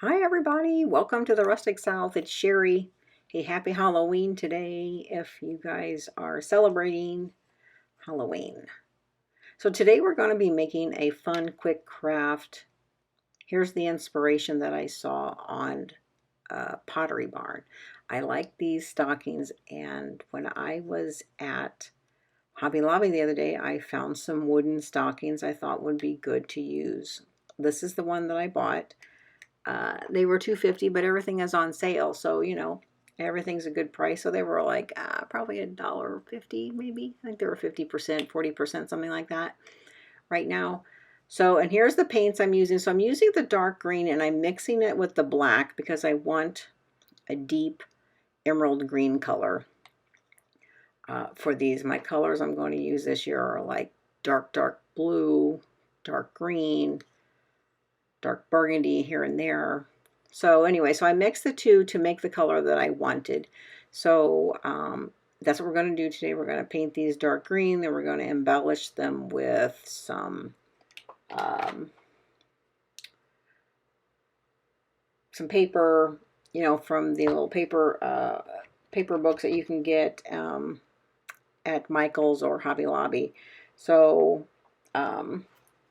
Hi everybody, welcome to the Rustic South. It's Sherry. Hey, happy Halloween today if you guys are celebrating Halloween. So today we're going to be making a fun quick craft. Here's the inspiration that I saw on Pottery Barn. I like these stockings, and when I was at Hobby Lobby the other day, I found some wooden stockings I thought would be good to use. This is the one that I bought. They were $2.50, but everything is on sale, so everything's a good price. So they were like probably $1.50, maybe. I think they were 50%, 40%, something like that right now. So, and here's the paints I'm using. So I'm using the dark green and I'm mixing it with the black because I want a deep emerald green color for these. My colors I'm going to use this year are like dark blue, dark green, dark burgundy here and there. So anyway, so I mixed the two to make the color that I wanted. So that's what we're going to do today. We're going to paint these dark green, then we're going to embellish them with some paper, from the little paper books that you can get at Michael's or Hobby Lobby. So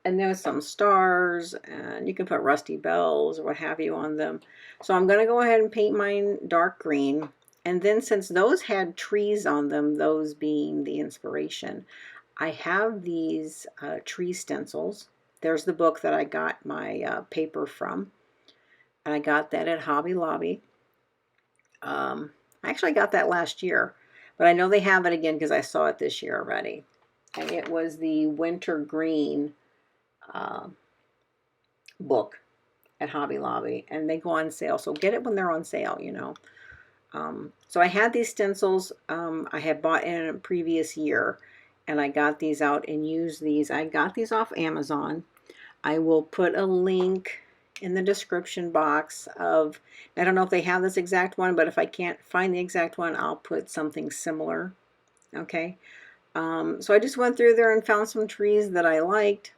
and there's some stars, and you can put rusty bells or what have you on them. So I'm going to go ahead and paint mine dark green. And then since those had trees on them, those being the inspiration, I have these tree stencils. There's the book that I got my paper from. And I got that at Hobby Lobby. I actually got that last year, but I know they have it again because I saw it this year already. And it was the winter green book at Hobby Lobby, and they go on sale. So get it when they're on sale. So I had these stencils I had bought in a previous year, and I got these out and used these. I got these off Amazon. I will put a link in the description box of, I don't know if they have this exact one, but if I can't find the exact one, I'll put something similar. Okay. So I just went through there and found some trees that I liked.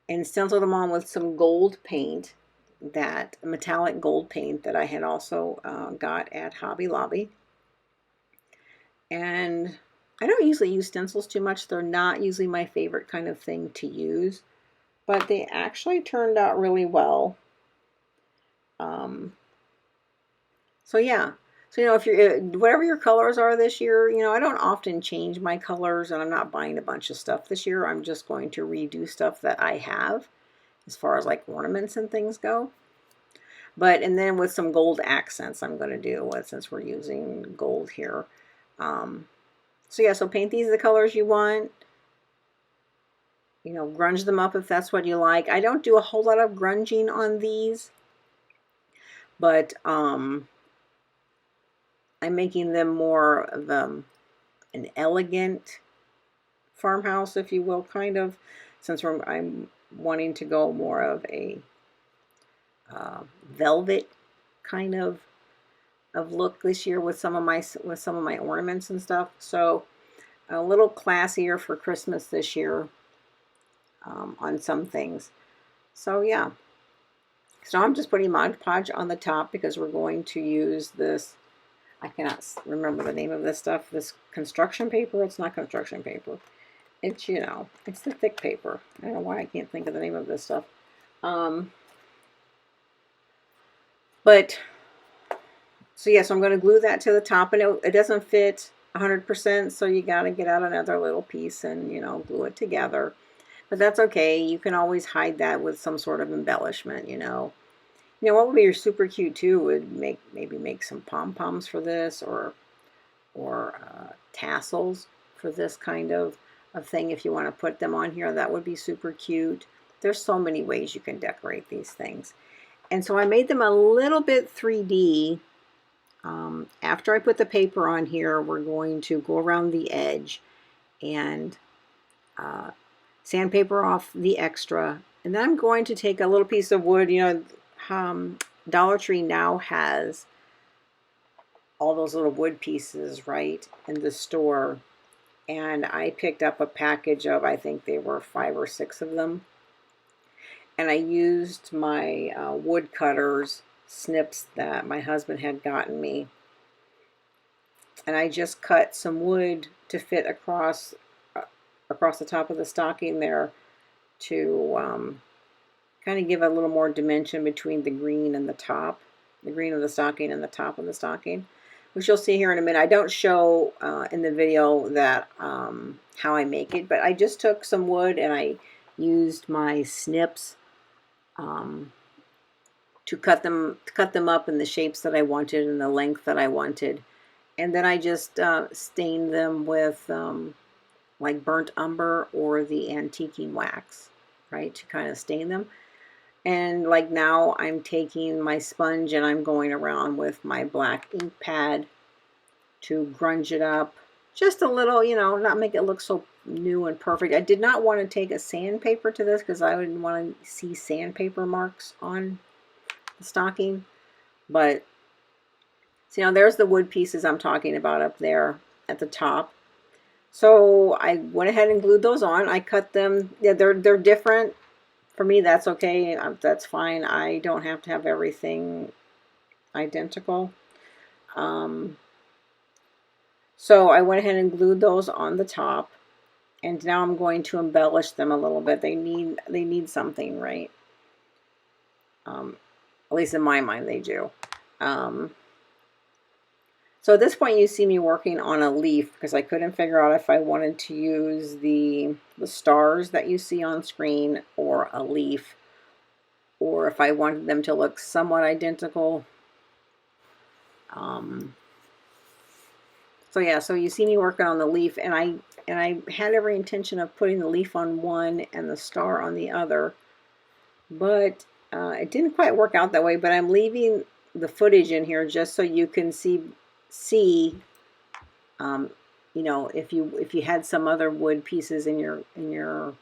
And stenciled them on with some gold paint, that metallic gold paint that I had also got at Hobby Lobby. And I don't usually use stencils too much. They're not usually my favorite kind of thing to use, but they actually turned out really well. So yeah. So, if you're, whatever your colors are this year, I don't often change my colors, and I'm not buying a bunch of stuff this year. I'm just going to redo stuff that I have as far as like ornaments and things go. And then with some gold accents I'm going to do since we're using gold here. So yeah, so paint these the colors you want. Grunge them up if that's what you like. I don't do a whole lot of grunging on these, but I'm making them more of an elegant farmhouse, if you will, kind of, since I'm wanting to go more of a velvet kind of look this year with some of my ornaments and stuff. So a little classier for Christmas this year on some things. So yeah. So I'm just putting Mod Podge on the top because we're going to use this. I cannot remember the name of this stuff. This construction paper. It's not construction paper. It's, it's the thick paper. I don't know why I can't think of the name of this stuff. So yeah, so I'm going to glue that to the top, and it doesn't fit 100%, so you got to get out another little piece and, glue it together. But that's okay. You can always hide that with some sort of embellishment, what would be super cute too would maybe make some pom-poms for this, or tassels for this kind of thing. If you want to put them on here, that would be super cute. There's so many ways you can decorate these things. And so I made them a little bit 3D. After I put the paper on here, we're going to go around the edge and sandpaper off the extra. And then I'm going to take a little piece of wood. Dollar Tree now has all those little wood pieces, right, in the store. And I picked up a package of, I think they were 5 or 6 of them. and I used my wood cutters snips that my husband had gotten me, and I just cut some wood to fit across the top of the stocking there to kind of give a little more dimension between the green and the top, the green of the stocking and the top of the stocking, which you'll see here in a minute. I don't show in the video that how I make it, but I just took some wood and I used my snips to cut them up in the shapes that I wanted and the length that I wanted, and then I just stained them with like burnt umber or the antiquing wax, right, to kind of stain them. And like now I'm taking my sponge and I'm going around with my black ink pad to grunge it up just a little, you know, not make it look so new and perfect. I did not want to take a sandpaper to this because I wouldn't want to see sandpaper marks on the stocking. But see, now there's the wood pieces I'm talking about up there at the top. So I went ahead and glued those on. I cut them. Yeah, they're different. For me, that's okay. That's fine. I don't have to have everything identical. So I went ahead and glued those on the top, and now I'm going to embellish them a little bit. They need something, right? At least in my mind, they do. So at this point, you see me working on a leaf because I couldn't figure out if I wanted to use the stars that you see on screen or a leaf, or if I wanted them to look somewhat identical. So yeah, so you see me working on the leaf, and I had every intention of putting the leaf on one and the star on the other, but it didn't quite work out that way. But I'm leaving the footage in here just so you can see you know, if you had some other wood pieces in your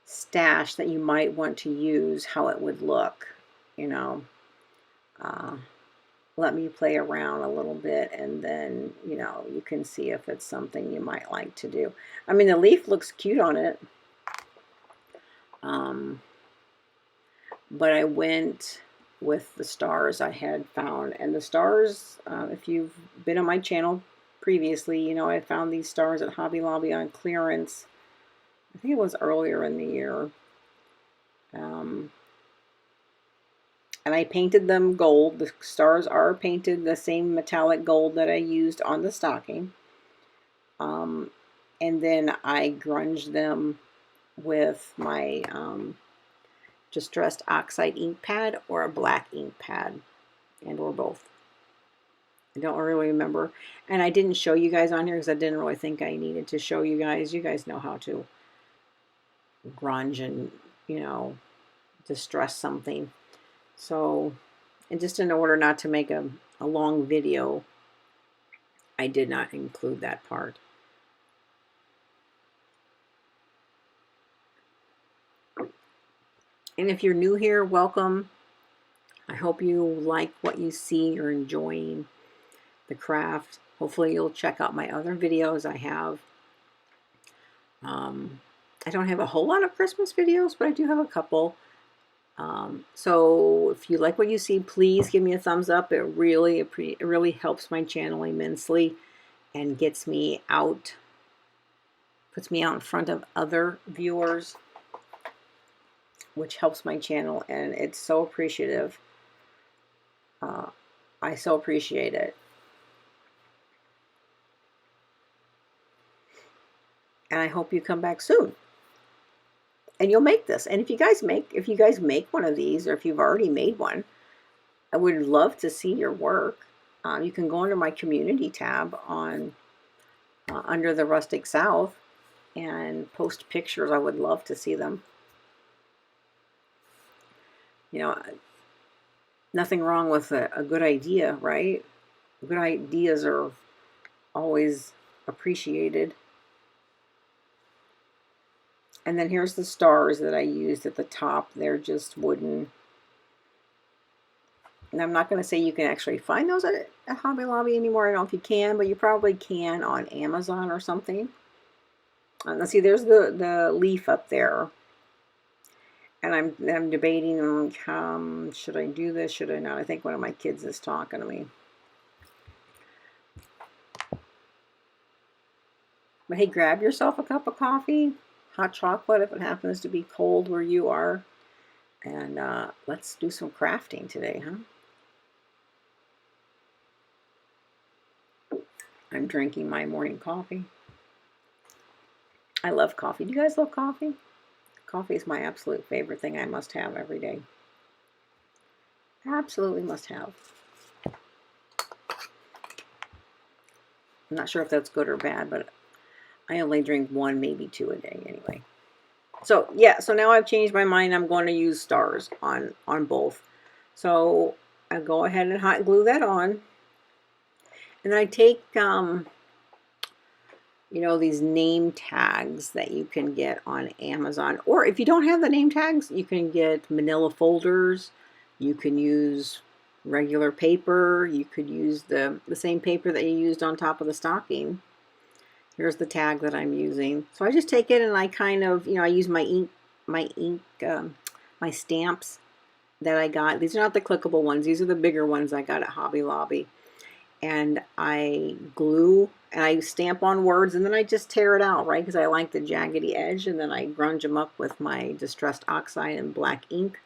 stash that you might want to use, how it would look, you know. Let me play around a little bit, and then, you know, you can see if it's something you might like to do. I mean, the leaf looks cute on it. But I went with the stars I had found, and the stars, if you've been on my channel previously, you know I found these stars at Hobby Lobby on clearance. I think it was earlier in the year. And I painted them gold. The stars are painted the same metallic gold that I used on the stocking. And then I grunged them with my distressed oxide ink pad or a black ink pad, and or both. I don't really remember. And I didn't show you guys on here because I didn't really think I needed to show you guys. You guys know how to grunge and, you know, distress something. So, and just in order not to make a long video, I did not include that part. And if you're new here, welcome. I hope you like what you see. You're enjoying the craft. Hopefully you'll check out my other videos I have. I don't have a whole lot of Christmas videos, but I do have a couple. So if you like what you see, please give me a thumbs up. It really helps my channel immensely and gets me out, puts me out in front of other viewers, which helps my channel, and it's so appreciative. I so appreciate it. And I hope you come back soon. And you'll make this. And if you guys make one of these, or if you've already made one, I would love to see your work. You can go under my community tab on under the Rustic South and post pictures. I would love to see them. You know, nothing wrong with a good idea, right? Good ideas are always appreciated. And then here's the stars that I used at the top. They're just wooden. And I'm not going to say you can actually find those at Hobby Lobby anymore. I don't know if you can, but you probably can on Amazon or something. Let's see, there's the leaf up there. And I'm debating, should I do this? Should I not? I think one of my kids is talking to me. But hey, grab yourself a cup of coffee, hot chocolate if it happens to be cold where you are. And let's do some crafting today, huh? I'm drinking my morning coffee. I love coffee. Do you guys love coffee? Coffee is my absolute favorite thing I must have every day. Absolutely must have. I'm not sure if that's good or bad, but I only drink one, maybe two a day anyway. So yeah, so now I've changed my mind. I'm going to use stars on both. So I go ahead and hot glue that on. And I take, you know, these name tags that you can get on Amazon. Or if you don't have the name tags, you can get manila folders. You can use regular paper. You could use the same paper that you used on top of the stocking. Here's the tag that I'm using. So I just take it and I kind of, you know, I use my ink, my stamps that I got. These are not the clickable ones. These are the bigger ones I got at Hobby Lobby. And I glue and I stamp on words and then I just tear it out, right? Because I like the jaggedy edge, and then I grunge them up with my distressed oxide and black ink.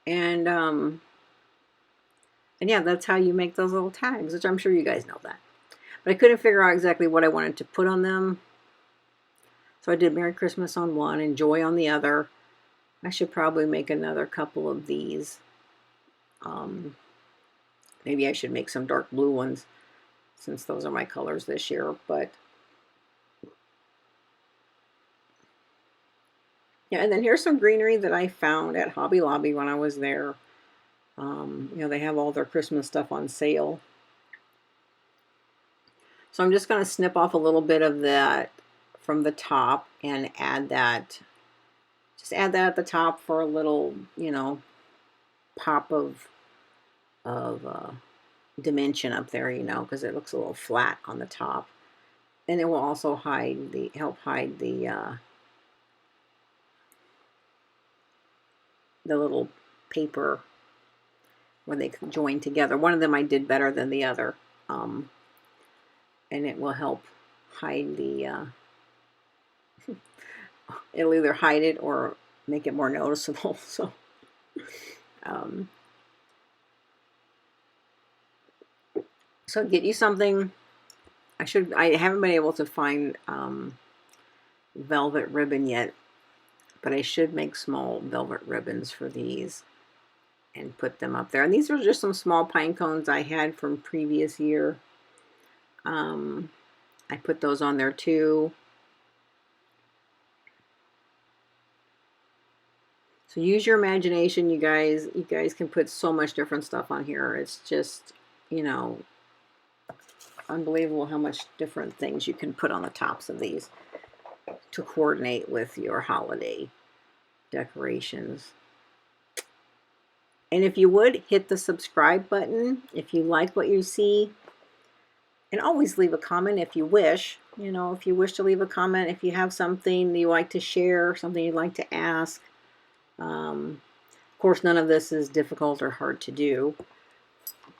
And yeah, that's how you make those little tags, which I'm sure you guys know that. But I couldn't figure out exactly what I wanted to put on them. So I did Merry Christmas on one and Joy on the other. I should probably make another couple of these. Maybe I should make some dark blue ones since those are my colors this year. But yeah, and then here's some greenery that I found at Hobby Lobby when I was there. You know, they have all their Christmas stuff on sale. So I'm just going to snip off a little bit of that from the top and add that. Just add that at the top for a little, you know, pop of dimension up there, you know, because it looks a little flat on the top. And it will also help hide the little paper where they join together. One of them I did better than the other. And it will help hide the, it'll either hide it or make it more noticeable. So, so get you something. I haven't been able to find velvet ribbon yet, but I should make small velvet ribbons for these and put them up there. And these are just some small pine cones I had from previous year. I put those on there too. So use your imagination, you guys. You guys can put so much different stuff on here. It's just, you know, unbelievable how much different things you can put on the tops of these to coordinate with your holiday decorations. And if you would, hit the subscribe button if you like what you see. And always leave a comment if you wish. You know, if you wish to leave a comment, if you have something you like to share, something you'd like to ask. Of course, none of this is difficult or hard to do.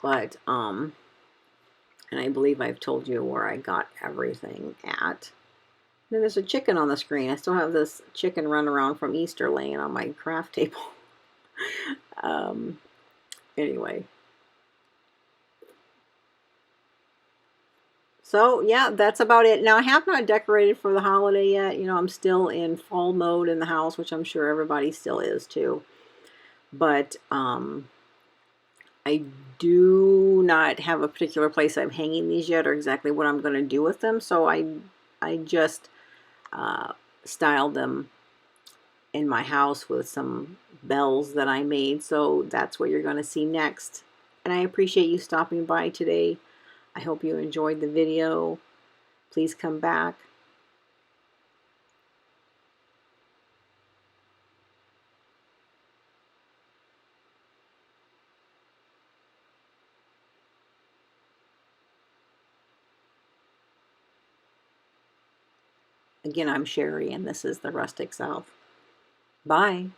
But, and I believe I've told you where I got everything at. Then there's a chicken on the screen. I still have this chicken run around from Easter laying on my craft table. Anyway. So, yeah, that's about it. Now, I have not decorated for the holiday yet. You know, I'm still in fall mode in the house, which I'm sure everybody still is, too. But I do not have a particular place I'm hanging these yet or exactly what I'm going to do with them. So I just styled them in my house with some bells that I made. So that's what you're going to see next. And I appreciate you stopping by today. I hope you enjoyed the video. Please come back. Again, I'm Sherry, and this is the Rustic South. Bye.